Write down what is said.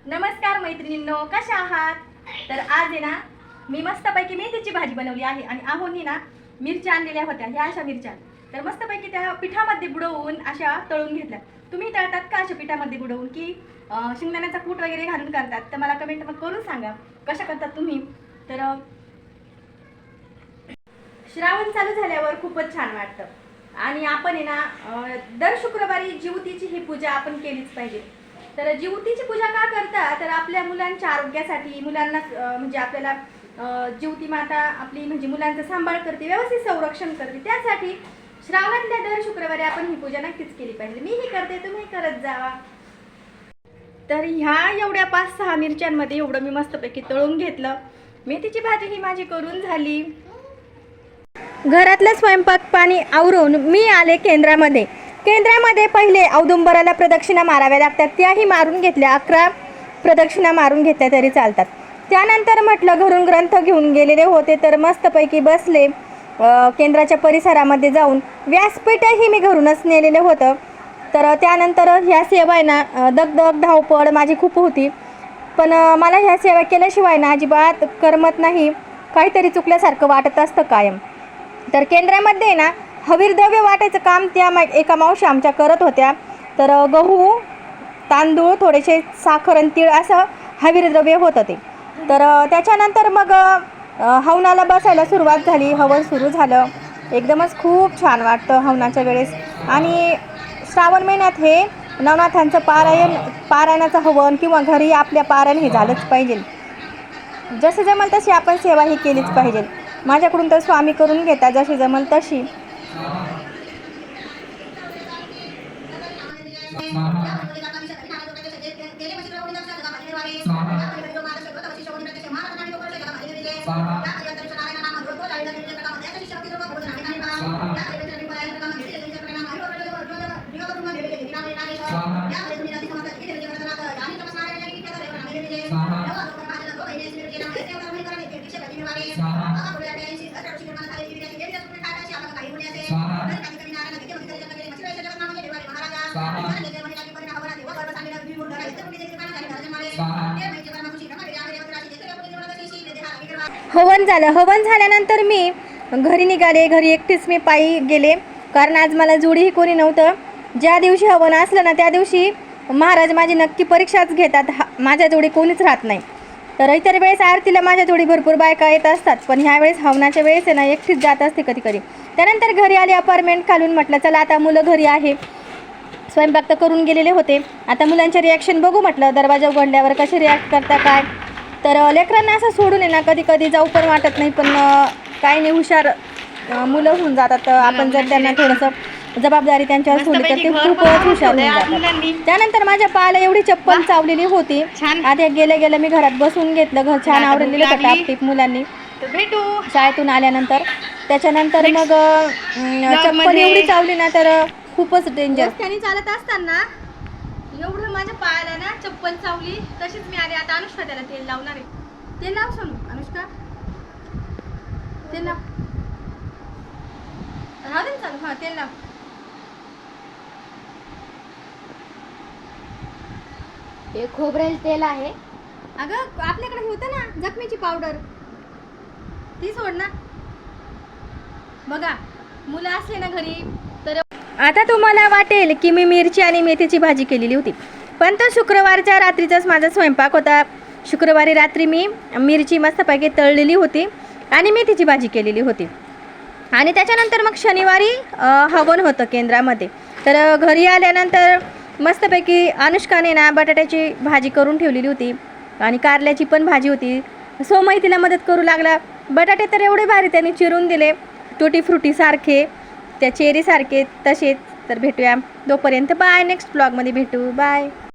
नमस्कार मैत्रिणींनो, कशा आहात? तर आज आहे ना मी मस्तपैकी मेथीची भाजी बनवली आहे आणि आहोनी ना मिरच्या आणलेल्या होत्या, ह्या अशा मिरच्या. तर मस्तपैकी त्या पिठामध्ये बुडवून अशा तळून घेतल्या. तुम्ही तळतात का अशा पिठामध्ये बुडवून की शेंगदाण्याचा कूट वगैरे घालून करतात? तर मला कमेंटमध्ये करून सांगा कशा करतात तुम्ही. तर श्रावण चालू झाल्यावर खूपच छान वाटतं आणि आपण आहे ना दर शुक्रवारी जिवतीची ही पूजा आपण केलीच पाहिजे. तर जिवतीची पूजा का करता? तर आपल्या मुलांच्या आरोग्यासाठी, मुलांना म्हणजे आपल्याला जिवती माता आपली म्हणजे मुलांचा सांभाळ करते, व्यवस्थित संरक्षण करते. त्यासाठी श्रावणातल्या दर शुक्रवारी आपण ही पूजा नक्कीच केली पाहिजे. मीही करते, तुम्ही करत जावा. तर ह्या एवढ्या 5-6 मिरच्यांमध्ये एवढं मी मस्तपैकी तळून घेतलं. मेथीची भाजी ही माझी करून झाली. घरातलं स्वयंपाक पाणी आवरून मी आले केंद्रामध्ये. केंद्रामध्ये पहिले औदुंबराला प्रदक्षिणा माराव्या लागतात, त्याही मारून घेतल्या. 11 प्रदक्षिणा मारून घेतल्या तरी चालतात. त्यानंतर म्हटलं घरून ग्रंथ घेऊन गेलेले होते तर मस्तपैकी बसले. केंद्राच्या परिसरामध्ये जाऊन व्यासपीठही मी घरूनच नेलेलं होतं. तर त्यानंतर ह्या सेवा आहे ना दगदग धावपळ माझी खूप होती, पण मला ह्या सेवा केल्याशिवाय ना अजिबात करमत नाही. काहीतरी चुकल्यासारखं वाटत असतं कायम. तर केंद्रामध्ये ना हवीरद्रव्य वाटायचं काम त्या एका मावशी आमच्या करत होत्या. तर गहू, तांदूळ, थोडेसे साखर आणि तीळ असं हवीरद्रव्य होतं ते. तर त्याच्यानंतर मग हवनाला बसायला सुरुवात झाली. हवन सुरू झालं. एकदमच खूप छान वाटतं हवनाच्या वेळेस. आणि श्रावण महिन्यात हे नवनाथांचं पारायणाचं हवन किंवा घरी आपल्या पारायण हे झालंच पाहिजे. जसं जमल तशी आपण सेवा ही केलीच पाहिजे. माझ्याकडून तर स्वामी करून घेतात जशी जमल तशी. हवन झालं. हवन झाल्यानंतर मी घरी निघाले. घरी एकटीच मी पायी गेले, कारण आज मला जोडीही कोणी नव्हतं. ज्या दिवशी हवन असलं ना त्या दिवशी महाराज माझी नक्की परीक्षाच घेतात. माझ्या जोडी कोणीच राहत नाही. तर इतर वेळेस आरतीला माझ्या जोडी भरपूर बायका येत असतात, पण ह्या वेळेस हवनाच्या वेळेस आहे ना एकटीच जात असते कधी कधी. त्यानंतर घरी आले, अपार्टमेंट खालून. म्हटलं चला आता मुलं घरी आहे, स्वयंपाक तर करून गेलेले होते, आता मुलांचे रिॲक्शन बघू. म्हटलं दरवाजा उघडल्यावर कसे रिॲक्ट करता काय. तर लेकरांना असं सोडून आहे ना कधी कधी जाऊ पण वाटत नाही, पण काही नाही, हुशार मुलं होऊन जातात. आपण जर त्यांना थोडंसं जबाबदारी त्यांच्यावर सोडली तर ते खूपच हुशार होऊन जातात. त्यानंतर माझ्या पायाला एवढी चप्पल चावलेली होती. आता गेल्या गेल्या मी घरात बसून घेतलं. घर छान आवडलेलं होतं टापटीप मुलांनी भेटू शाळेतून आल्यानंतर. त्याच्यानंतर मग चप्पल एवढी चावली ना तर खूपच डेंजर. त्यांनी चालत असताना एवढं माझ्या पायाला ना चप्पल चावली. तशीच मी आले. आता अनुष्का त्याला तेल लावणार आहे. तेल लाव सोनू. अनुष्का तेल लाव. राहू दे चालू. हां तेल लाव. हे खोबरेल तेल आहे. अगं आपल्याकडे होतं ना जखमीची पावडर, ती सोड ना. बघा मुलं असले ना घरी तर आता तुम्हाला वाटेल की मी मिरची आणि मेथीची भाजी केलेली होती, पण तो शुक्रवारच्या रात्रीचाच माझा स्वयंपाक होता. शुक्रवारी रात्री मी मिरची मस्तपैकी तळलेली होती आणि मेथीची भाजी केलेली होती. आणि त्याच्यानंतर मग शनिवारी हवन होतं केंद्रामध्ये. तर घरी आल्यानंतर मस्तपैकी अनुष्काने ना बटाट्याची भाजी करून ठेवलेली होती आणि कारल्याची पण भाजी होती. सोमही तिला मदत करू लागला. बटाटे तर एवढे भारी त्यांनी चिरून दिले, टुटी फ्रुटी सारखे, त्या चेरी सारखे तसेच. तर भेटूया तोपर्यंत. बाय. नेक्स्ट ब्लॉगमध्ये भेटू. बाय.